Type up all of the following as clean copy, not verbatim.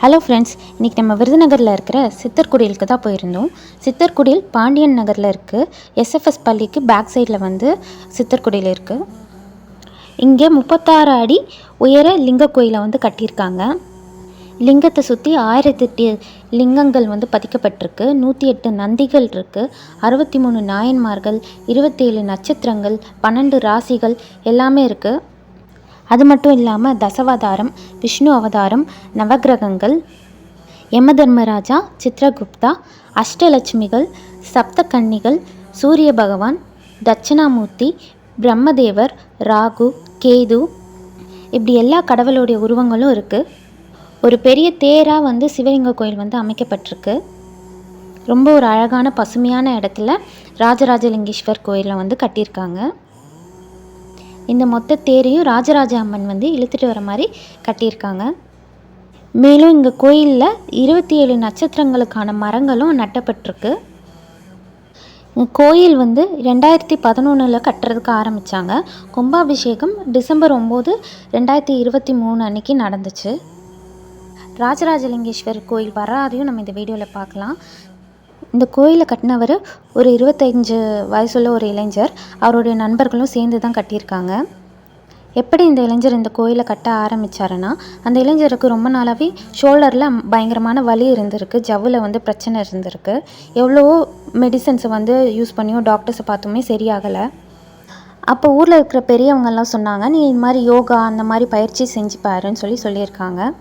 Hello friends, இன்றைக்கி நம்ம விருதுநகரில் இருக்கிற சித்தர்குடிலுக்கு தான் போயிருந்தோம். சித்தர்குடில் பாண்டியன் நகரில் இருக்குது. எஸ்எஃப்எஸ் பள்ளிக்கு பேக் சைடில் வந்து சித்தர்குடியில் இருக்குது. இங்கே 36 அடி உயர லிங்க கோயிலை வந்து கட்டியிருக்காங்க. லிங்கத்தை சுற்றி 1008 லிங்கங்கள் வந்து பதிக்கப்பட்டிருக்கு. 108 நந்திகள் இருக்குது. 63 நாயன்மார்கள், 27 நட்சத்திரங்கள், 12 ராசிகள் எல்லாமே இருக்குது. அது மட்டும் இல்லாமல் தசவதாரம், விஷ்ணு அவதாரம், நவகிரகங்கள், யமதர்மராஜா, சித்ரகுப்தா, அஷ்டலட்சுமிகள், சப்தகன்னிகள், சூரிய பகவான், தட்சிணாமூர்த்தி, பிரம்மதேவர், ராகு, கேது, இப்படி எல்லா கடவுளுடைய உருவங்களும் இருக்குது. ஒரு பெரிய தேராக வந்து சிவலிங்க கோயில் வந்து அமைக்கப்பட்டிருக்கு. ரொம்ப ஒரு அழகான பசுமையான இடத்துல ராஜராஜலிங்கேஸ்வர் கோயிலில் வந்து கட்டியிருக்காங்க. இந்த மொத்த தேரையும் ராஜராஜ அம்மன் வந்து இழுத்துட்டு வர மாதிரி கட்டியிருக்காங்க. மேலும் இங்கே கோயிலில் 27 நட்சத்திரங்களுக்கான மரங்களும் நட்டப்பட்டிருக்கு. கோயில் வந்து 2011 கட்டுறதுக்கு ஆரம்பித்தாங்க. கும்பாபிஷேகம் டிசம்பர் 9, 2023 அன்னைக்கு நடந்துச்சு. ராஜராஜலிங்கேஸ்வர் கோயில் வரலாறையும் நம்ம இந்த வீடியோவில் பார்க்கலாம். இந்த கோயிலை கட்டினவர் ஒரு 25 வயசுள்ள ஒரு இளைஞர். அவருடைய நண்பர்களும் சேர்ந்து தான் கட்டியிருக்காங்க. எப்படி இந்த இளைஞர் இந்த கோயிலை கட்ட ஆரம்பித்தாருன்னா, அந்த இளைஞருக்கு ரொம்ப நாளாகவே ஷோல்டரில் பயங்கரமான வலி இருந்திருக்கு. ஜவ்வில் வந்து பிரச்சனை இருந்திருக்கு. எவ்வளவோ மெடிசன்ஸை வந்து யூஸ் பண்ணியும் டாக்டர்ஸை பார்த்துமே சரியாகலை. அப்போ ஊரில் இருக்கிற பெரியவங்கெல்லாம் சொன்னாங்க, நீ இது மாதிரி யோகா அந்த மாதிரி பயிற்சி செஞ்சு பாருன்னு சொல்லியிருக்காங்க.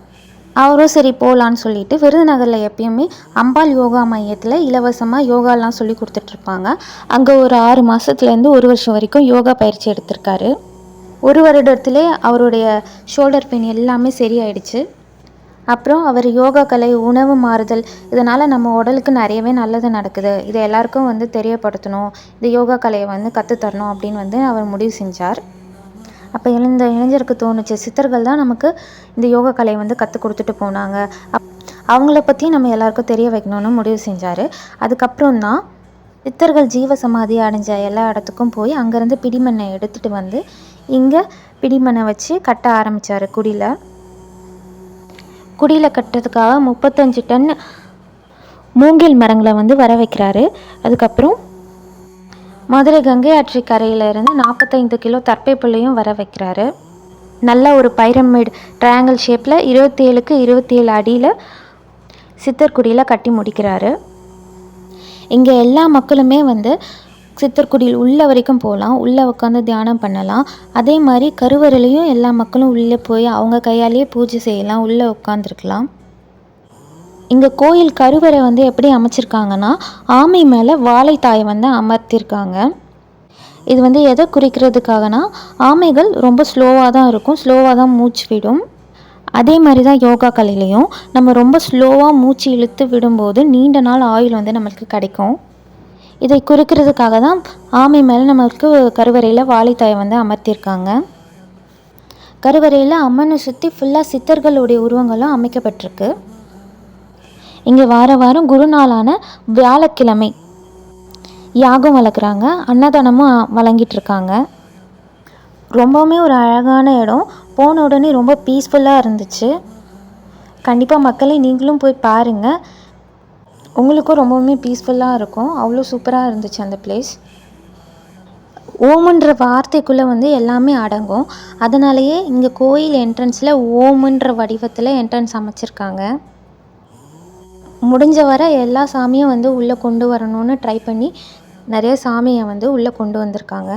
அவரும் சரி போகலான்னு சொல்லிட்டு விருதுநகரில் எப்பயுமே அம்பாள் யோகா மையத்தில் இலவசமாக யோகாலாம் சொல்லி கொடுத்துட்ருப்பாங்க. அங்கே ஒரு 6 மாதத்துலேருந்து 1 வருஷம் வரைக்கும் யோகா பயிற்சி எடுத்திருக்காரு. 1 வருடத்திலே அவருடைய ஷோல்டர் பெயின் எல்லாமே சரியாயிடுச்சு. அப்புறம் அவர் யோகா கலை, உணவு மாறுதல், இதனால் நம்ம உடலுக்கு நிறையவே நல்லது நடக்குது, இதை எல்லாருக்கும் வந்து தெரியப்படுத்தணும், இந்த யோகா கலையை வந்து கற்றுத்தரணும் அப்படின்னு வந்து அவர் முடிவு செஞ்சார். அப்போ இந்த இளைஞருக்கு தோணுச்சு, சித்தர்கள் தான் நமக்கு இந்த யோகா கலையை வந்து கற்றுக் கொடுத்துட்டு போனாங்க, அவங்கள பற்றி நம்ம எல்லாருக்கும் தெரிய வைக்கணும்னு முடிவு செஞ்சார். அதுக்கப்புறம் தான் சித்தர்கள் ஜீவ சமாதி அடைஞ்ச எல்லா இடத்துக்கும் போய் அங்கேருந்து பிடிமண்ணை எடுத்துகிட்டு வந்து இங்கே பிடிமண்ணை வச்சு கட்ட ஆரம்பித்தார். குடியில் கட்டுறதுக்காக 35 டன் மூங்கில் மரங்களை வந்து வர வைக்கிறாரு. அதுக்கப்புறம் மதுரை கங்கை ஆற்று கரையிலிருந்து 45 கிலோ தர்பை புல்லையும் வர வைக்கிறாரு. நல்ல ஒரு பைரமிட் ட்ரையாங்கிள் ஷேப்பில் 27க்கு 27 அடியில் சித்தர்குடியில் கட்டி முடிக்கிறாரு. இங்கே எல்லா மக்களுமே வந்து சித்தர்குடியில் உள்ள வரைக்கும் போகலாம், உள்ளே உட்காந்து தியானம் பண்ணலாம். அதே மாதிரி கருவறையிலையும் எல்லா மக்களும் உள்ளே போய் அவங்க கையாலேயே பூஜை செய்யலாம், உள்ளே உட்காந்துருக்கலாம். இங்கே கோயில் கருவறை வந்து எப்படி அமைச்சிருக்காங்கன்னா, ஆமை மேலே வாழைத்தாயை வந்து அமர்த்திருக்காங்க. இது வந்து எதை குறிக்கிறதுக்காகனா, ஆமைகள் ரொம்ப ஸ்லோவாக தான் இருக்கும், ஸ்லோவாக தான் மூச்சு விடும். அதே மாதிரி தான் யோகா கலையிலையும் நம்ம ரொம்ப ஸ்லோவாக மூச்சு இழுத்து விடும்போது நீண்ட நாள் ஆயுள் வந்து நம்மளுக்கு கிடைக்கும். இதை குறிக்கிறதுக்காக தான் ஆமை மேலே நம்மளுக்கு கருவறையில் வாழைத்தாயை வந்து அமர்த்தியிருக்காங்க. கருவறையில் அம்மனை சுற்றி ஃபுல்லாக சித்தர்களுடைய உருவங்களும் அமைக்கப்பட்டிருக்கு. இங்கே வாரம் குருநாளான வியாழக்கிழமை யாகம் வளர்க்குறாங்க, அன்னதானமும் வழங்கிட்டுருக்காங்க. ரொம்பவுமே ஒரு அழகான இடம். போன உடனே ரொம்ப பீஸ்ஃபுல்லாக இருந்துச்சு. கண்டிப்பாக மக்களே நீங்களும் போய் பாருங்கள், உங்களுக்கும் ரொம்பவுமே பீஸ்ஃபுல்லாக இருக்கும். அவ்வளோ சூப்பராக இருந்துச்சு அந்த பிளேஸ். ஓமுன்ற வார்த்தைக்குள்ளே வந்து எல்லாமே அடங்கும். அதனாலேயே இங்கே கோயில் என்ட்ரன்ஸில் ஓமுன்ற வடிவத்தில் என்ட்ரன்ஸ் அமைச்சிருக்காங்க. முடிஞ்ச வர எல்லா சாமியும் வந்து உள்ளே கொண்டு வரணும்னு ட்ரை பண்ணி நிறைய சாமியை வந்து உள்ளே கொண்டு வந்திருக்காங்க.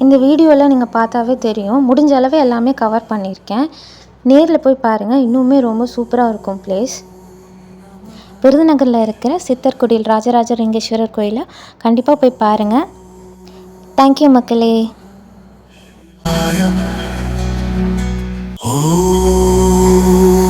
இந்த வீடியோவில் நீங்கள் பார்த்தாவே தெரியும், முடிஞ்ச அளவு எல்லாமே கவர் பண்ணியிருக்கேன். நேரில் போய் பாருங்கள், இன்னுமே ரொம்ப சூப்பராக இருக்கும் பிளேஸ். விருதுநகரில் இருக்கிற சித்தர்குடியில் ராஜராஜலிங்கேஸ்வரர் கோயிலை கண்டிப்பாக போய் பாருங்கள். தேங்க்யூ மக்களே. Oh